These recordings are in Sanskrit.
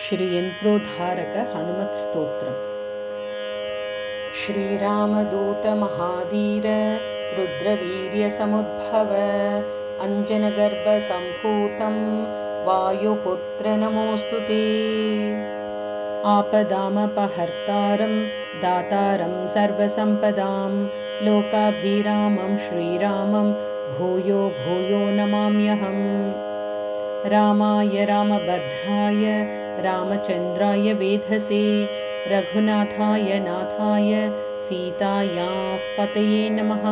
श्रीयंत्रोद्धारक हनुमत्स्तोत्रम्। श्रीरामदूत महाधीर रुद्रवीर्यसमुद्भव अंजनगर्भसम्भूतं वायुपुत्र नमोऽस्तु ते। आपदामपहर्तारं दातारं सर्वसम्पदां लोकाभिरामं श्रीरामं भूयो भूयो नमाम्यहम्। रामाय रामभद्राय रामचन्द्राय वेधसे रघुनाथाय नाथाय सीतायाः पतये नमः।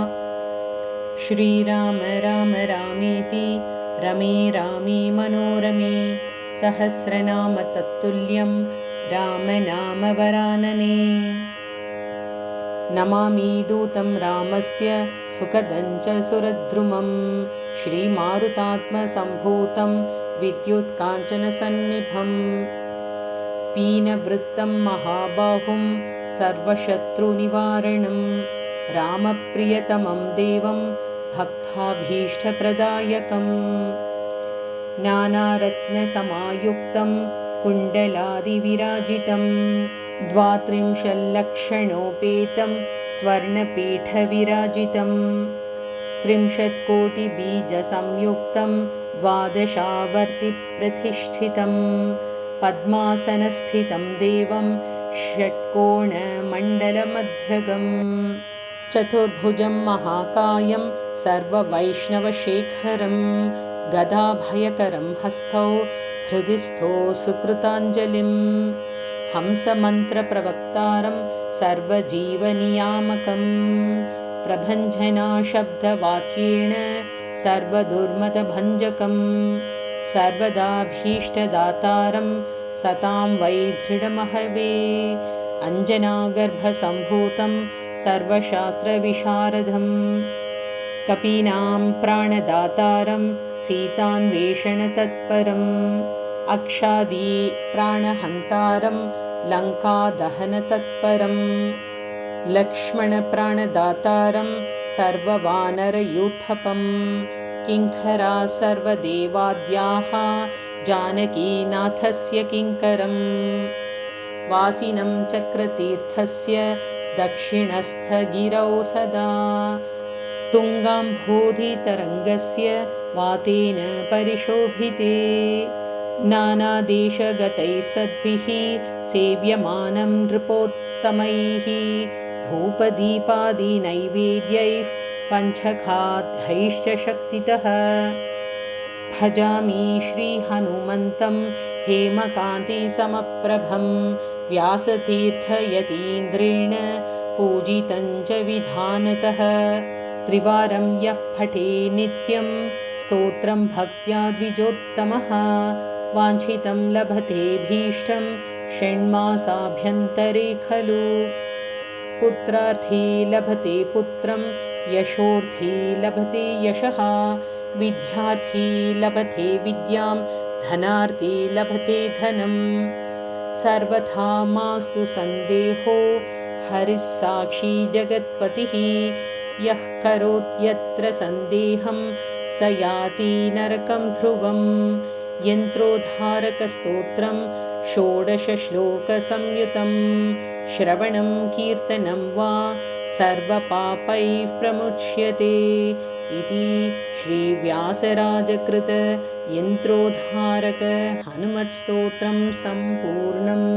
श्रीराम राम रामेति रमे रामे मनोरमे सहस्रनाम तत्तुल्यं रामनाम वरानने। नमामि दूतं रामस्य सुखदं च सुरद्रुमं श्रीमारुतात्मसम्भूतं विद्युत्काञ्चनसन्निभं पीनवृत्तं महाबाहुं सर्वशत्रुनिवारणं रामप्रियतमं देवं भक्ताभीष्टप्रदायकं नानारत्नसमायुक्तं कुण्डलादिविराजितं 32 स्वर्णपीठविराजितं 30 द्वादशावर्तिप्रतिष्ठितं पद्मासनस्थितं देवं षट्कोणमण्डलमध्यगं चतुर्भुजं महाकायं सर्ववैष्णवशेखरं गदाभयकरं हस्तौ हृदि स्थो सुकृताञ्जलिं हंसमन्त्रप्रवक्तारं सर्वजीवनियामकं प्रभञ्जनाशब्दवाच्येन सर्वदुर्मतभञ्जकं सर्वदाभीष्टदातारं सतां वै दृढमहवे अञ्जनागर्भसम्भूतं सर्वशास्त्रविशारदं कपीनां प्राणदातारं सीतान्वेषणतत्परम् अक्षादी प्राणहन्तारं लङ्कादहनतत्परं लक्ष्मणप्राणदातारं सर्ववानरयूथपं किङ्करा सर्वदेवाद्याः जानकीनाथस्य किङ्करं वासिनं चक्रतीर्थस्य दक्षिणस्थगिरौ सदा तुङ्गाम्भोधितरङ्गस्य वातेन परिशोभिते नानादेशगतैः सद्भिः सेव्यमानं नृपोत्तमैः धूपदीपादिनैवेद्यैः पञ्चखाद्यैश्च शक्तितः भजामि श्रीहनुमन्तं हेमकान्तिसमप्रभं व्यासतीर्थयतीन्द्रेण पूजितं च विधानतः त्रिवारं यः पठे नित्यं स्तोत्रं भक्त्या द्विजोत्तमः वाञ्छितं लभते भीष्टं षण्मासाभ्यन्तरे खलु पुत्रार्थी लभते पुत्रं यशोर्थी लभते यशः विद्यार्थी लभते विद्यां धनार्थी लभते धनं सर्वथा मास्तु सन्देहो हरिः साक्षी जगत्पतिः यः करोत्यत्र सन्देहं स याति नरकं ध्रुवं यन्त्रोद्धारकस्तोत्रं 16 श्लोकसंयुतं श्रवणं कीर्तनं वा सर्वपापैः प्रमुच्यते इति श्रीव्यासराजकृत यन्त्रोद्धारक हनुमत्स्तोत्रं सम्पूर्णम्।